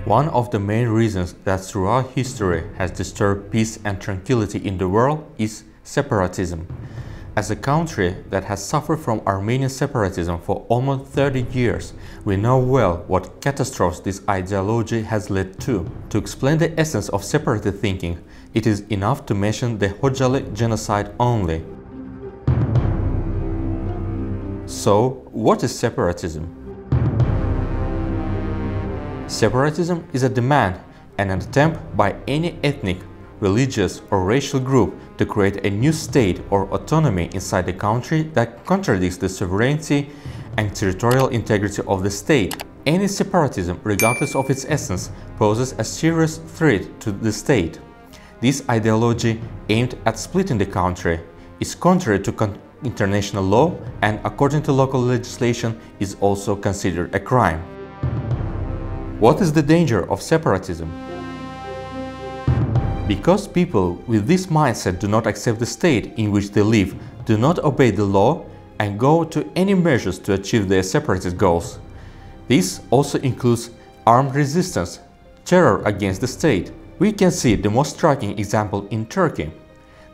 One of the main reasons that throughout history has disturbed peace and tranquility in the world is separatism. As a country that has suffered from Armenian separatism for almost 30 years, we know well what catastrophes this ideology has led to. To explain the essence of separatist thinking, it is enough to mention the Hojali genocide only. So, what is separatism? Separatism is a demand and an attempt by any ethnic, religious or racial group to create a new state or autonomy inside the country that contradicts the sovereignty and territorial integrity of the state. Any separatism, regardless of its essence, poses a serious threat to the state. This ideology, aimed at splitting the country, is contrary to international law and, according to local legislation, is also considered a crime. What is the danger of separatism? Because people with this mindset do not accept the state in which they live, do not obey the law, and go to any measures to achieve their separatist goals. This also includes armed resistance, terror against the state. We can see the most striking example in Turkey.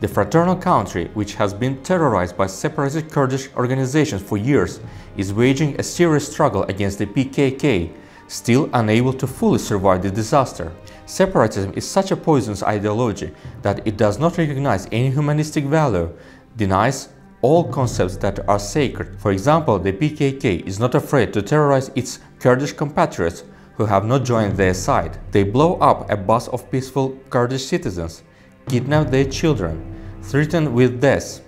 The fraternal country, which has been terrorized by separatist Kurdish organizations for years, is waging a serious struggle against the PKK, still unable to fully survive the disaster. Separatism is such a poisonous ideology that it does not recognize any humanistic value, denies all concepts that are sacred. For example, the PKK is not afraid to terrorize its Kurdish compatriots who have not joined their side. They blow up a bus of peaceful Kurdish citizens, kidnap their children, threaten with death,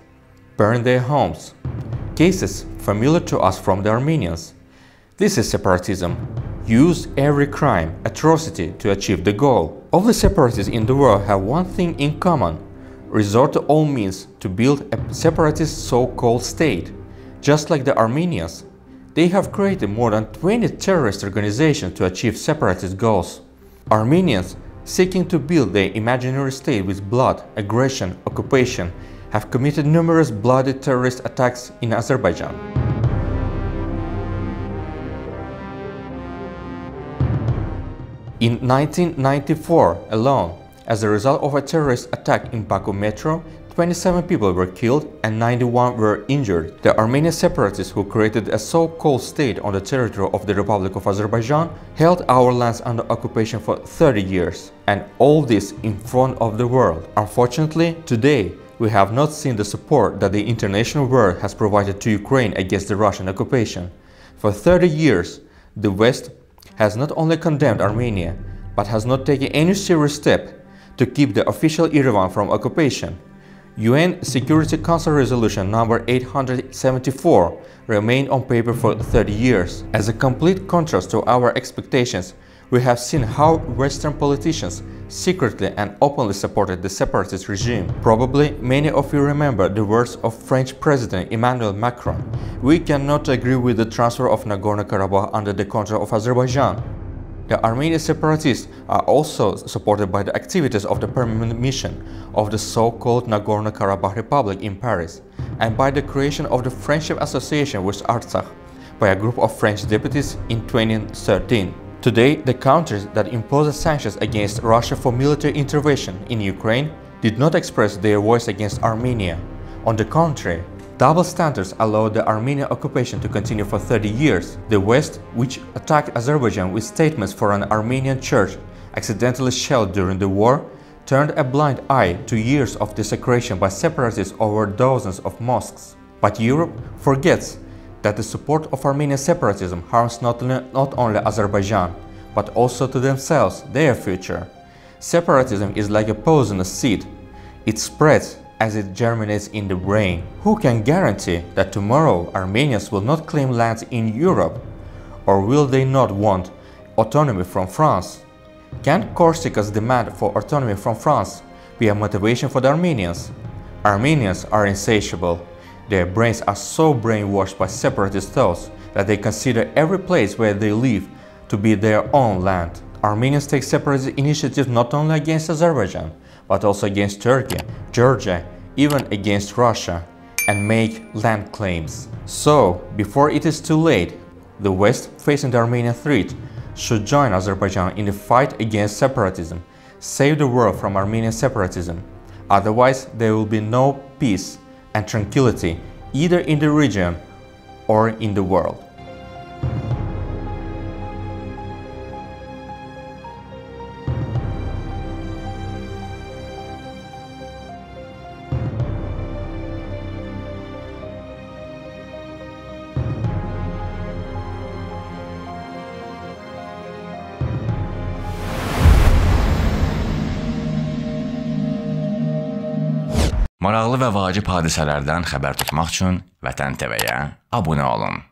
burn their homes. Cases familiar to us from the Armenians. This is separatism. Use every crime, atrocity to achieve the goal. All the separatists in the world have one thing in common: resort to all means to build a separatist so-called state. Just like the Armenians, they have created more than 20 terrorist organizations to achieve separatist goals. Armenians, seeking to build their imaginary state with blood, aggression, occupation, have committed numerous bloody terrorist attacks in Azerbaijan. In 1994 alone, as a result of a terrorist attack in Baku metro, 27 people were killed and 91 were injured. The Armenian separatists who created a so-called state on the territory of the Republic of Azerbaijan held our lands under occupation for 30 years. And all this in front of the world. Unfortunately, today, we have not seen the support that the international world has provided to Ukraine against the Russian occupation. For 30 years, the West has not only condemned Armenia, but has not taken any serious step to keep the official Yerevan from occupation. UN Security Council Resolution number 874 remained on paper for 30 years. As a complete contrast to our expectations, we have seen how Western politicians secretly and openly supported the separatist regime. Probably many of you remember the words of French President Emmanuel Macron: "We cannot agree with the transfer of Nagorno-Karabakh under the control of Azerbaijan." The Armenian separatists are also supported by the activities of the permanent mission of the so-called Nagorno-Karabakh Republic in Paris, and by the creation of the Friendship Association with Artsakh by a group of French deputies in 2013. Today, the countries that imposed sanctions against Russia for military intervention in Ukraine did not express their voice against Armenia. On the contrary, double standards allowed the Armenian occupation to continue for 30 years. The West, which attacked Azerbaijan with statements for an Armenian church accidentally shelled during the war, turned a blind eye to years of desecration by separatists over dozens of mosques. But Europe forgets that the support of Armenian separatism harms not only Azerbaijan, but also to themselves, their future. Separatism is like a poisonous seed. It spreads as it germinates in the brain. Who can guarantee that tomorrow Armenians will not claim lands in Europe? Or will they not want autonomy from France? Can Corsica's demand for autonomy from France be a motivation for the Armenians? Armenians are insatiable. Their brains are so brainwashed by separatist thoughts that they consider every place where they live to be their own land. Armenians take separatist initiatives not only against Azerbaijan, but also against Turkey, Georgia, even against Russia, and make land claims. So, before it is too late, the West, facing the Armenian threat, should join Azerbaijan in the fight against separatism, save the world from Armenian separatism. Otherwise, there will be no peace and tranquility either in the region or in the world. Maraqlı və vacib hadisələrdən xəbər tutmaq üçün Veten TV-yə abunə olun.